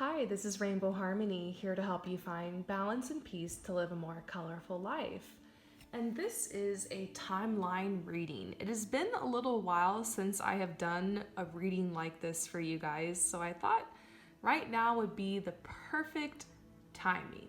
Hi, this is Rainbow Harmony, here to help you find balance and peace to live a more colorful life. And this is a timeline reading. It has been a little while since I have done a reading like this for you guys, so I thought right now would be the perfect timing.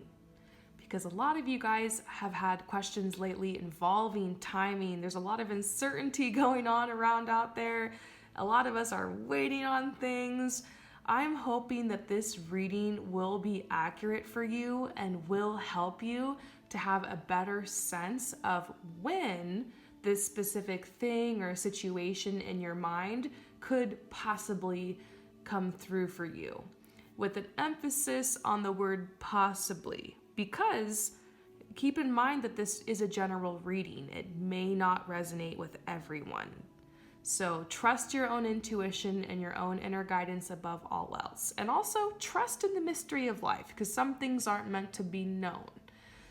Because a lot of you guys have had questions lately involving timing. There's a lot of uncertainty going on around out there. A lot of us are waiting on things. I'm hoping that this reading will be accurate for you and will help you to have a better sense of when this specific thing or situation in your mind could possibly come through for you, with an emphasis on the word possibly, because keep in mind that this is a general reading. It may not resonate with everyone. So trust your own intuition and your own inner guidance above all else. And also trust in the mystery of life, because some things aren't meant to be known.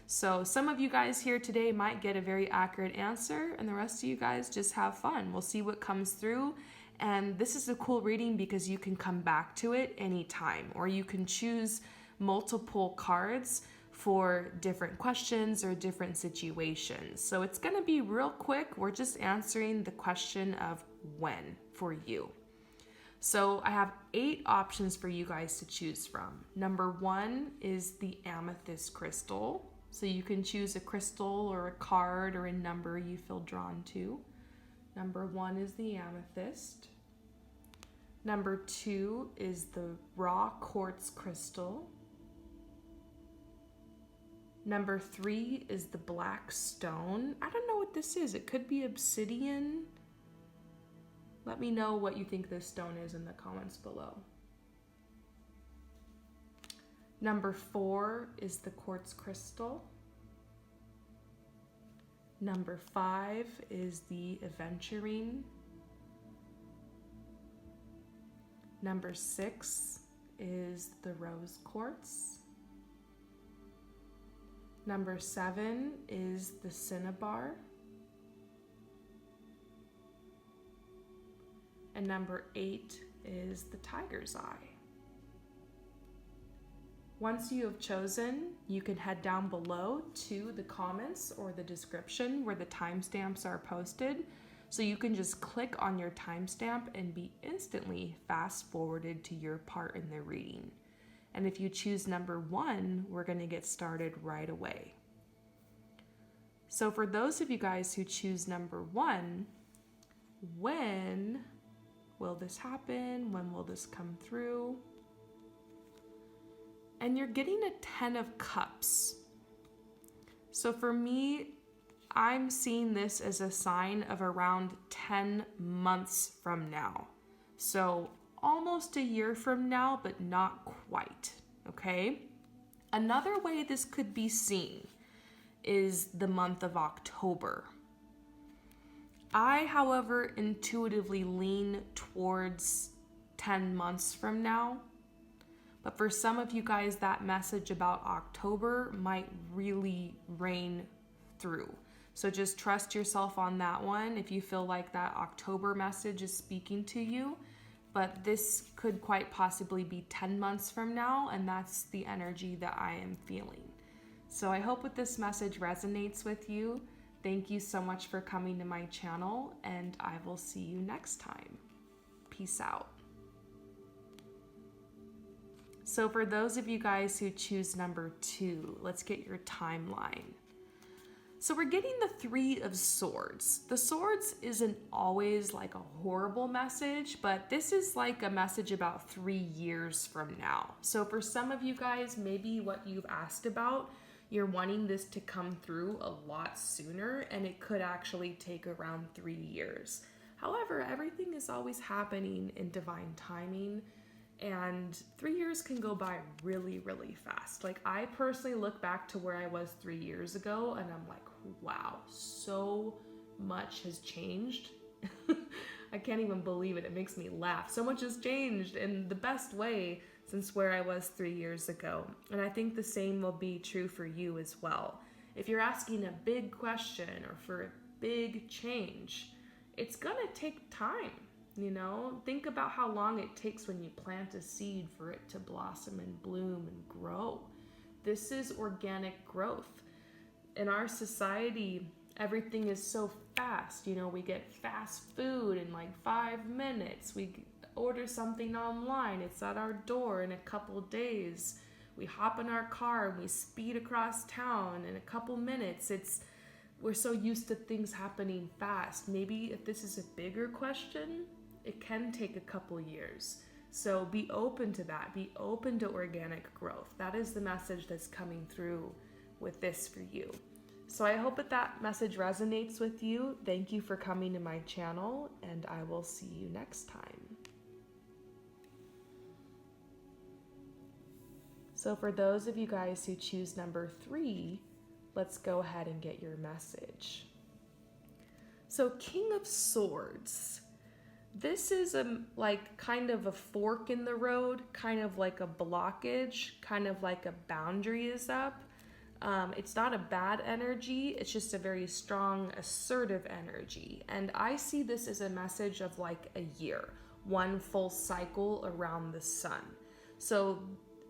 So some of you guys here today might get a very accurate answer, and the rest of you guys just have fun. We'll see what comes through. And this is a cool reading because you can come back to it anytime, or you can choose multiple cards for different questions or different situations. So it's going to be real quick. We're just answering the question of when for you. So I have 8 options for you guys to choose from. Number 1 is the amethyst crystal. So you can choose a crystal or a card or a number you feel drawn to. Number 1 is the amethyst. Number 2 is the raw quartz crystal. Number 3 is the black stone. I don't know what this is. It could be obsidian. Let me know what you think this stone is in the comments below. Number 4 is the quartz crystal. Number 5 is the aventurine. Number 6 is the rose quartz. Number 7 is the cinnabar. And number 8 is the tiger's eye. Once you have chosen, you can head down below to the comments or the description where the timestamps are posted. So you can just click on your timestamp and be instantly fast forwarded to your part in the reading. And if you choose number 1, we're going to get started right away. So for those of you guys who choose number 1, when will this happen? When will this come through? And you're getting a 10 of cups. So for me, I'm seeing this as a sign of around 10 months from now. So almost a year from now, but not quite, okay? Another way this could be seen is the month of October. I, however, intuitively lean towards 10 months from now, but for some of you guys, that message about October might really reign through. So just trust yourself on that one if you feel like that October message is speaking to you. But this could quite possibly be 10 months from now, and that's the energy that I am feeling. So I hope that this message resonates with you. Thank you so much for coming to my channel, and I will see you next time. Peace out. So for those of you guys who choose number 2, let's get your timeline. So we're getting the 3 of swords. The swords isn't always like a horrible message, but this is like a message about 3 years from now. So for some of you guys, maybe what you've asked about, you're wanting this to come through a lot sooner, and it could actually take around 3 years. However, everything is always happening in divine timing, and 3 years can go by really, really fast. Like, I personally look back to where I was 3 years ago, and I'm like, wow, so much has changed. I can't even believe it. It makes me laugh. So much has changed in the best way since where I was 3 years ago. And I think the same will be true for you as well. If you're asking a big question or for a big change, it's gonna take time. You know, think about how long it takes when you plant a seed for it to blossom and bloom and grow. This is organic growth. In our society, everything is so fast. You know, we get fast food in like 5 minutes. We order something online, it's at our door in a couple days. We hop in our car and we speed across town in a couple minutes. We're so used to things happening fast. Maybe if this is a bigger question, it can take a couple years. So be open to that. Be open to organic growth. That is the message that's coming through with this for you. So I hope that message resonates with you. Thank you for coming to my channel, and I will see you next time. So for those of you guys who choose number 3, let's go ahead and get your message. So King of Swords. This is kind of a fork in the road, kind of like a blockage, kind of like a boundary is up. It's not a bad energy, it's just a very strong, assertive energy. And I see this as a message of like a year, one full cycle around the sun. So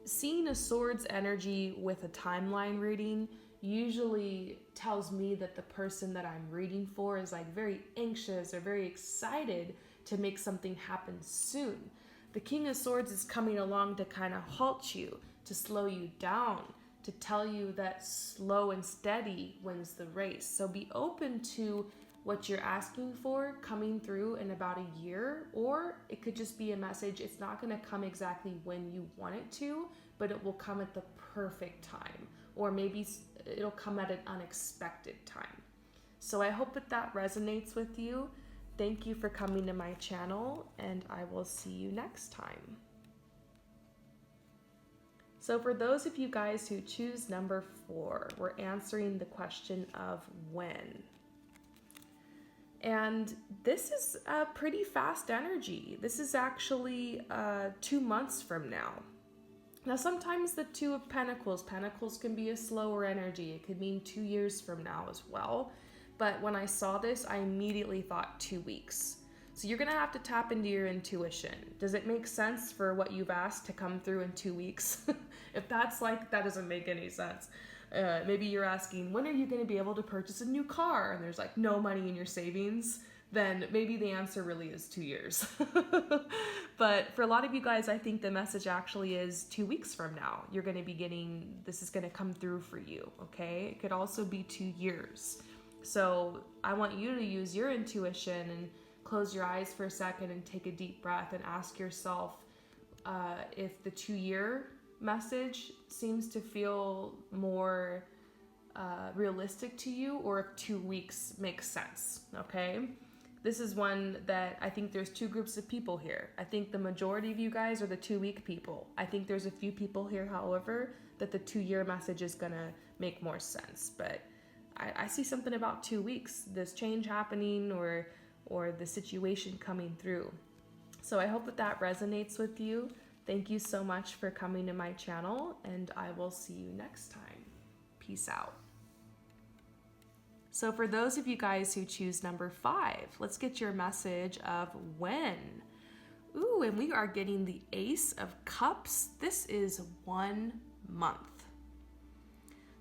seeing a sword's energy with a timeline reading usually tells me that the person that I'm reading for is like very anxious or very excited to make something happen soon. The King of Swords is coming along to kind of halt you, to slow you down, to tell you that slow and steady wins the race. So be open to what you're asking for coming through in about a year, or it could just be a message. It's not going to come exactly when you want it to, but it will come at the perfect time, or maybe it'll come at an unexpected time. So I hope that resonates with you. Thank you for coming to my channel, and I will see you next time. So for those of you guys who choose number 4, we're answering the question of when. And this is a pretty fast energy. This is actually 2 months from now. Now, sometimes the 2 of Pentacles can be a slower energy. It could mean 2 years from now as well. But when I saw this, I immediately thought 2 weeks. So you're gonna have to tap into your intuition. Does it make sense for what you've asked to come through in 2 weeks? If that's like, that doesn't make any sense. Maybe you're asking, when are you gonna be able to purchase a new car? And there's like no money in your savings. Then maybe the answer really is 2 years. But for a lot of you guys, I think the message actually is 2 weeks from now. You're gonna be getting, this is gonna come through for you, okay? It could also be 2 years. So I want you to use your intuition and close your eyes for a second and take a deep breath and ask yourself if the 2-year message seems to feel more realistic to you, or if 2 weeks makes sense, okay? This is one that I think there's 2 groups of people here. I think the majority of you guys are the 2-week people. I think there's a few people here, however, that the 2-year message is gonna make more sense. But I see something about 2 weeks, this change happening or the situation coming through. So I hope that resonates with you. Thank you so much for coming to my channel, and I will see you next time. Peace out. So for those of you guys who choose number 5, let's get your message of when. Ooh, and we are getting the Ace of Cups. This is 1 month.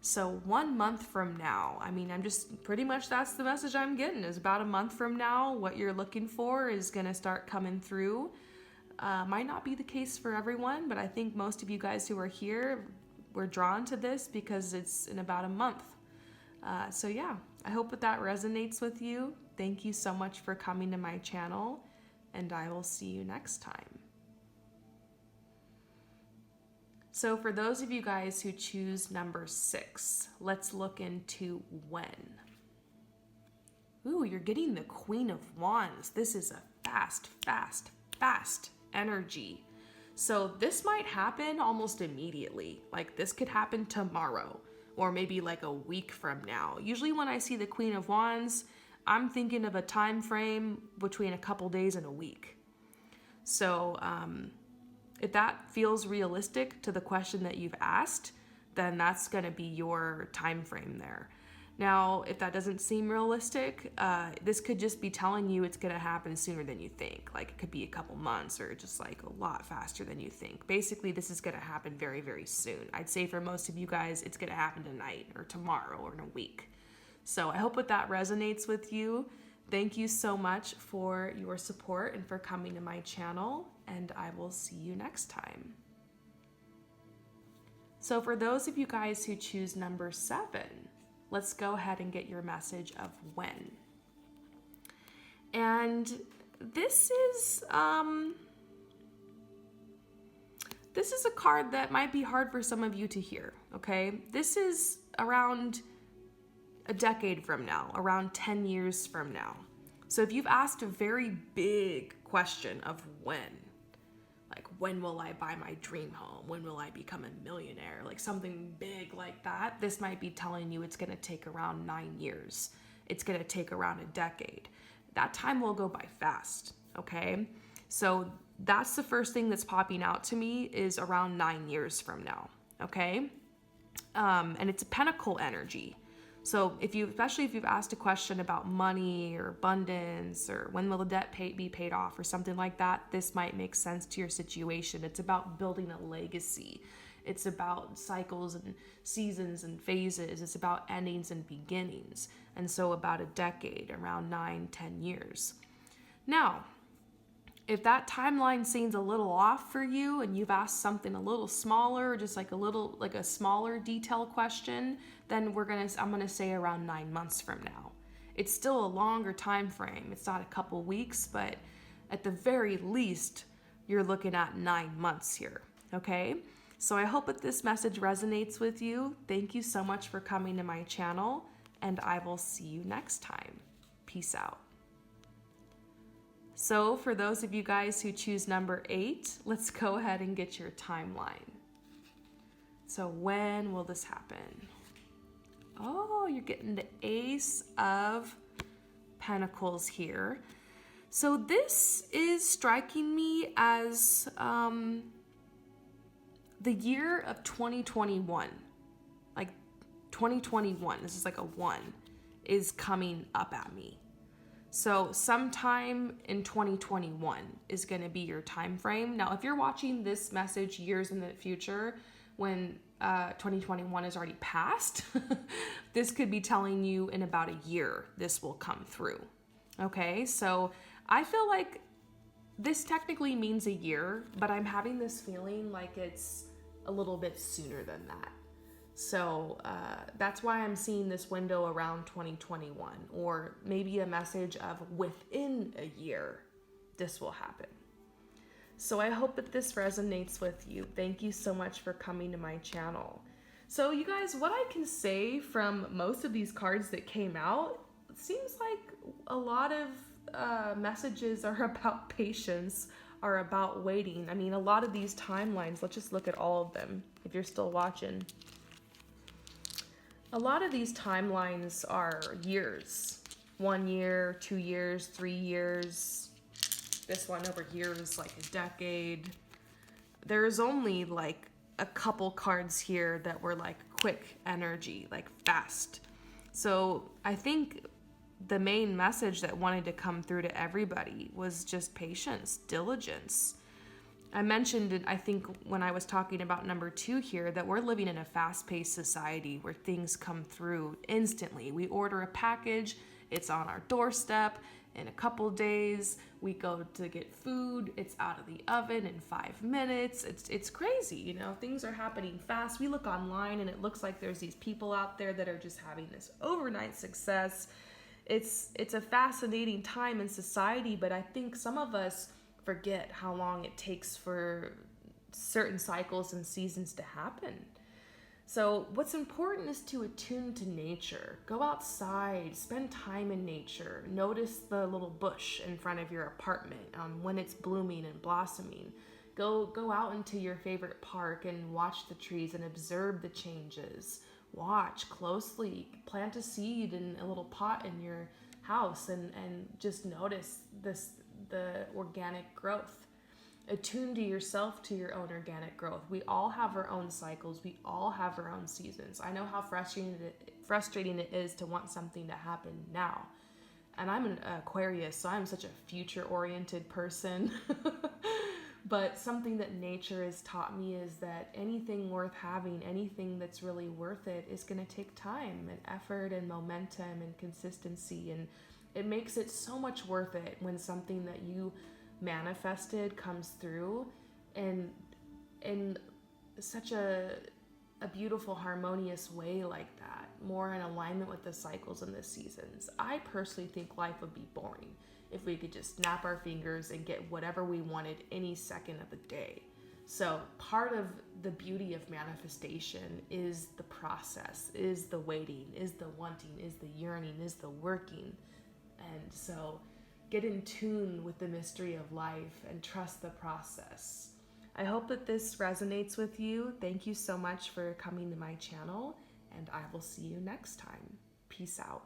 So 1 month from now, I mean, I'm just pretty much, that's the message I'm getting, is about a month from now, what you're looking for is going to start coming through. Might not be the case for everyone, but I think most of you guys who are here, we're drawn to this because it's in about a month. So yeah, I hope that resonates with you. Thank you so much for coming to my channel, and I will see you next time. So for those of you guys who choose number 6, let's look into when. Ooh, you're getting the Queen of Wands. This is a fast energy. So this might happen almost immediately. Like this could happen tomorrow, or maybe like a week from now. Usually when I see the Queen of Wands, I'm thinking of a time frame between a couple days and a week. So, if that feels realistic to the question that you've asked, then that's going to be your time frame there. Now, if that doesn't seem realistic, this could just be telling you it's going to happen sooner than you think. Like it could be a couple months or just like a lot faster than you think. Basically, this is going to happen very, very soon. I'd say for most of you guys, it's going to happen tonight or tomorrow or in a week. So I hope that resonates with you. Thank you so much for your support and for coming to my channel, and I will see you next time. So for those of you guys who choose number 7, let's go ahead and get your message of when. And this is a card that might be hard for some of you to hear, okay? This is around a decade from now, around 10 years from now. So if you've asked a very big question of when, like when will I buy my dream home? When will I become a millionaire? Like something big like that, this might be telling you it's gonna take around 9 years. It's gonna take around a decade. That time will go by fast, okay? So that's the first thing that's popping out to me is around 9 years from now, okay? And it's a pentacle energy. So especially if you've asked a question about money or abundance or when will the debt be paid off or something like that, this might make sense to your situation. It's about building a legacy. It's about cycles and seasons and phases. It's about endings and beginnings. And so about a decade, around 9-10 years. Now, if that timeline seems a little off for you and you've asked something a little smaller, just like a smaller detail question, then I'm gonna say around 9 months from now. It's still a longer time frame. It's not a couple weeks, but at the very least, you're looking at 9 months here, okay? So I hope that this message resonates with you. Thank you so much for coming to my channel, and I will see you next time. Peace out. So for those of you guys who choose number 8, let's go ahead and get your timeline. So when will this happen? Oh, you're getting the Ace of Pentacles here. So this is striking me as the year of 2021. Like 2021, this is like a 1, is coming up at me. So sometime in 2021 is going to be your time frame. Now, if you're watching this message years in the future, when 2021 is already passed, this could be telling you in about a year this will come through. Okay, so I feel like this technically means a year, but I'm having this feeling like it's a little bit sooner than that. So that's why I'm seeing this window around 2021, or maybe a message of within a year, this will happen. So I hope that this resonates with you. Thank you so much for coming to my channel. So you guys, what I can say from most of these cards that came out, it seems like a lot of messages are about patience, are about waiting. I mean, a lot of these timelines, let's just look at all of them if you're still watching. A lot of these timelines are years. 1 year, 2 years, 3 years. This one over here is like a decade. There's only like a couple cards here that were like quick energy, like fast. So I think the main message that wanted to come through to everybody was just patience, diligence. I mentioned it, I think, when I was talking about number 2 here, that we're living in a fast-paced society where things come through instantly. We order a package, it's on our doorstep. In a couple days, we go to get food, it's out of the oven in 5 minutes. It's crazy, you know, things are happening fast. We look online and it looks like there's these people out there that are just having this overnight success. It's a fascinating time in society, but I think some of us forget how long it takes for certain cycles and seasons to happen. So what's important is to attune to nature. Go outside, spend time in nature. Notice the little bush in front of your apartment when it's blooming and blossoming. Go out into your favorite park and watch the trees and observe the changes. Watch closely. Plant a seed in a little pot in your house and just notice the organic growth. attune to yourself, to your own organic growth. We all have our own cycles. We all have our own seasons. I know how frustrating it is to want something to happen now. And I'm an Aquarius, so I'm such a future-oriented person. But something that nature has taught me is that anything worth having, anything that's really worth it, is going to take time and effort and momentum and consistency. And it makes it so much worth it when something that you manifested comes through and in such a beautiful, harmonious way like that, more in alignment with the cycles and the seasons. I personally think life would be boring if we could just snap our fingers and get whatever we wanted any second of the day. So part of the beauty of manifestation is the process, is the waiting, is the wanting, is the yearning, is the working. And so get in tune with the mystery of life and trust the process. I hope that this resonates with you. Thank you so much for coming to my channel, and I will see you next time. Peace out.